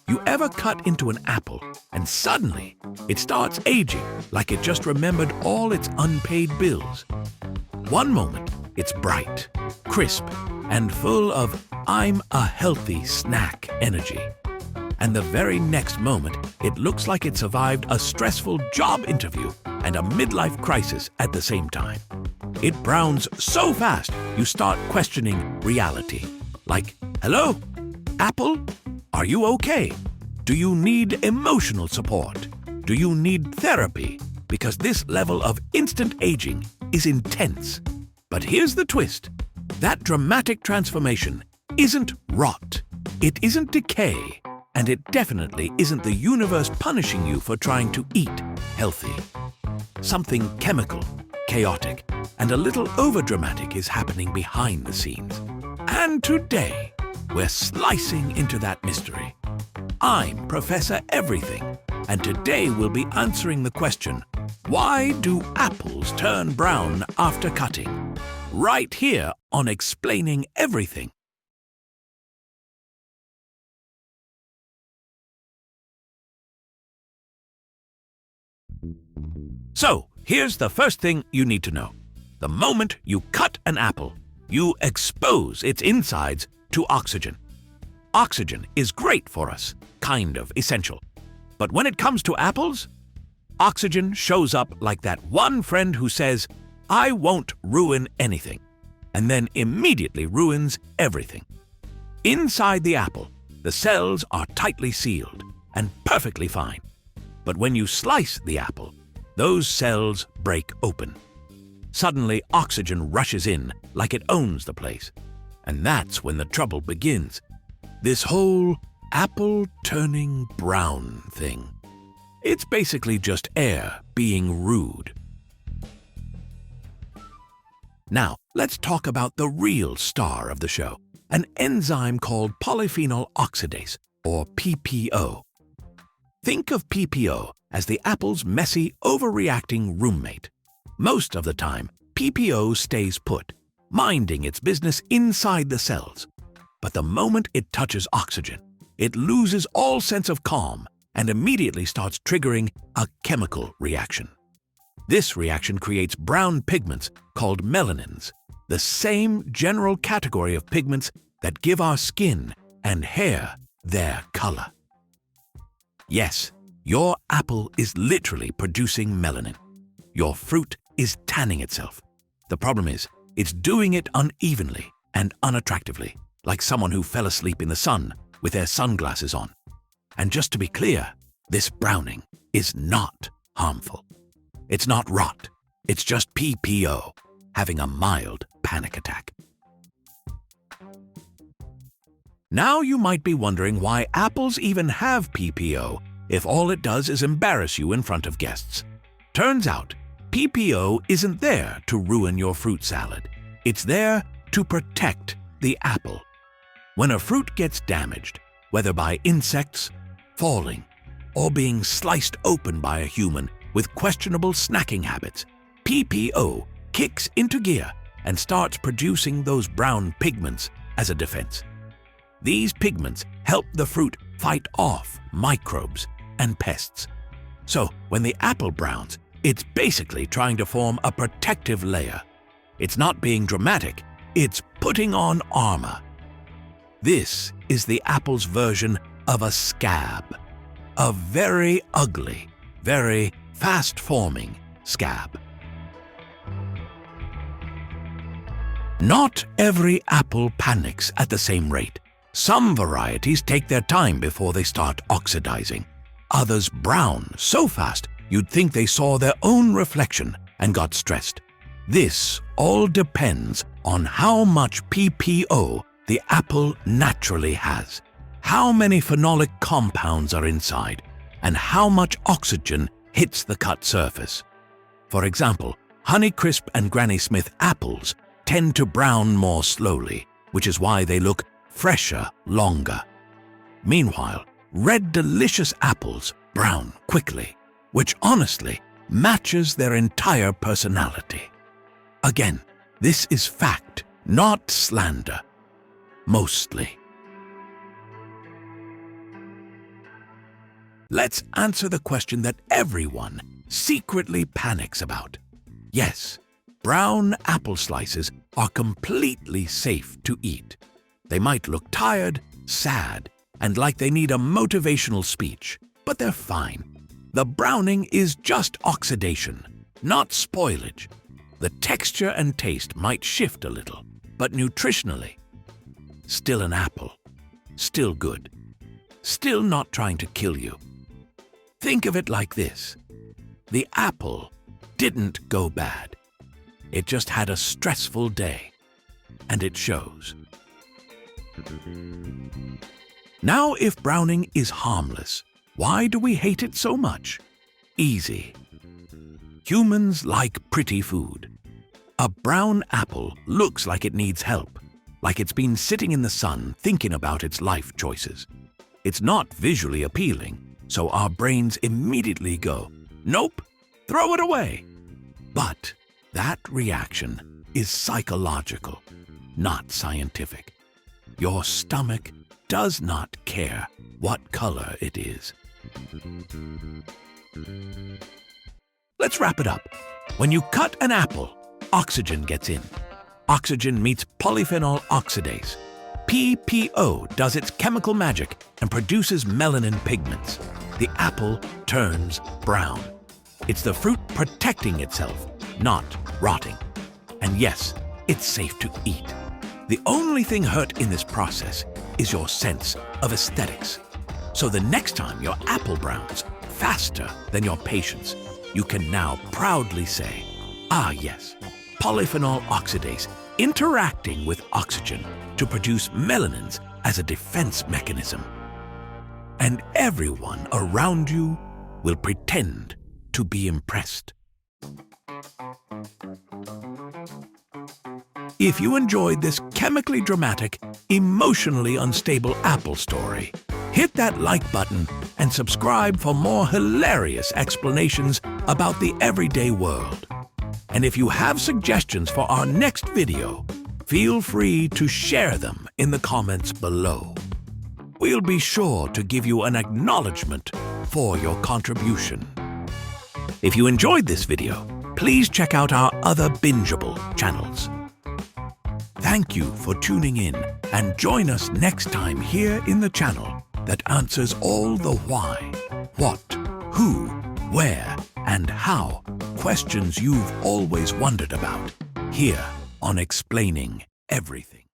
You ever cut into an apple and suddenly it starts aging like it just remembered all its unpaid bills? One moment it's bright, crisp, and full of "I'm a healthy snack" energy. And the very next moment it looks like it survived a stressful job interview and a midlife crisis at the same time. It browns so fast you start questioning reality. Like, "Hello? Apple? Are you okay? Do you need emotional support? Do you need therapy?" Because this level of instant aging is intense. But here's the twist. That dramatic transformation isn't rot. It isn't decay. And it definitely isn't the universe punishing you for trying to eat healthy. Something chemical, chaotic, and a little overdramatic is happening behind the scenes. And today, we're slicing into that mystery. I'm Professor Everything, and today we'll be answering the question, why do apples turn brown after cutting? Right here on Explaining Everything. So, here's the first thing you need to know. The moment you cut an apple, you expose its insides to oxygen. Oxygen is great for us, kind of essential. But when it comes to apples, oxygen shows up like that one friend who says, "I won't ruin anything," and then immediately ruins everything. Inside the apple, the cells are tightly sealed and perfectly fine. But when you slice the apple, those cells break open. Suddenly, oxygen rushes in like it owns the place. And that's when the trouble begins. This whole apple turning brown thing. It's basically just air being rude. Now, let's talk about the real star of the show, an enzyme called polyphenol oxidase, or PPO. Think of PPO as the apple's messy, overreacting roommate. Most of the time, PPO stays put, minding its business inside the cells. But the moment it touches oxygen, it loses all sense of calm and immediately starts triggering a chemical reaction. This reaction creates brown pigments called melanins, the same general category of pigments that give our skin and hair their color. Yes, your apple is literally producing melanin. Your fruit is tanning itself. The problem is, it's doing it unevenly and unattractively, like someone who fell asleep in the sun with their sunglasses on. And just to be clear, this browning is not harmful. It's not rot. It's just PPO having a mild panic attack. Now you might be wondering why apples even have PPO if all it does is embarrass you in front of guests. Turns out, PPO isn't there to ruin your fruit salad. It's there to protect the apple. When a fruit gets damaged, whether by insects, falling, or being sliced open by a human with questionable snacking habits, PPO kicks into gear and starts producing those brown pigments as a defense. These pigments help the fruit fight off microbes and pests. So when the apple browns, it's basically trying to form a protective layer. It's not being dramatic, it's putting on armor. This is the apple's version of a scab. A very ugly, very fast-forming scab. Not every apple panics at the same rate. Some varieties take their time before they start oxidizing. Others brown so fast you'd think they saw their own reflection and got stressed. This all depends on how much PPO the apple naturally has, how many phenolic compounds are inside, and how much oxygen hits the cut surface. For example, Honeycrisp and Granny Smith apples tend to brown more slowly, which is why they look fresher longer. Meanwhile, red delicious apples brown quickly, which honestly matches their entire personality. Again, this is fact, not slander. mostly. Let's answer the question that everyone secretly panics about. Yes, brown apple slices are completely safe to eat. They might look tired, sad, and like they need a motivational speech, but they're fine. The browning is just oxidation, not spoilage. The texture and taste might shift a little, but nutritionally, still an apple, still good, still not trying to kill you. Think of it like this. The apple didn't go bad. It just had a stressful day, and it shows. Now, if browning is harmless, why do we hate it so much? Easy. Humans like pretty food. A brown apple looks like it needs help, like it's been sitting in the sun thinking about its life choices. It's not visually appealing, so our brains immediately go, "Nope, throw it away." But that reaction is psychological, not scientific. Your stomach does not care what color it is. Let's wrap it up. When you cut an apple, oxygen gets in. Oxygen meets polyphenol oxidase. PPO does its chemical magic and produces melanin pigments. The apple turns brown. It's the fruit protecting itself, not rotting. And yes, it's safe to eat. The only thing hurt in this process is your sense of aesthetics. So the next time your apple browns faster than your patience, you can now proudly say, "Ah yes, polyphenol oxidase interacting with oxygen to produce melanins as a defense mechanism." And everyone around you will pretend to be impressed. If you enjoyed this chemically dramatic, emotionally unstable apple story, hit that like button and subscribe for more hilarious explanations about the everyday world. And if you have suggestions for our next video, feel free to share them in the comments below. We'll be sure to give you an acknowledgement for your contribution. If you enjoyed this video, please check out our other binge-able channels. Thank you for tuning in, and join us next time here in the channel that answers all the why, what, who, where, and how questions you've always wondered about, here on Explaining Everything.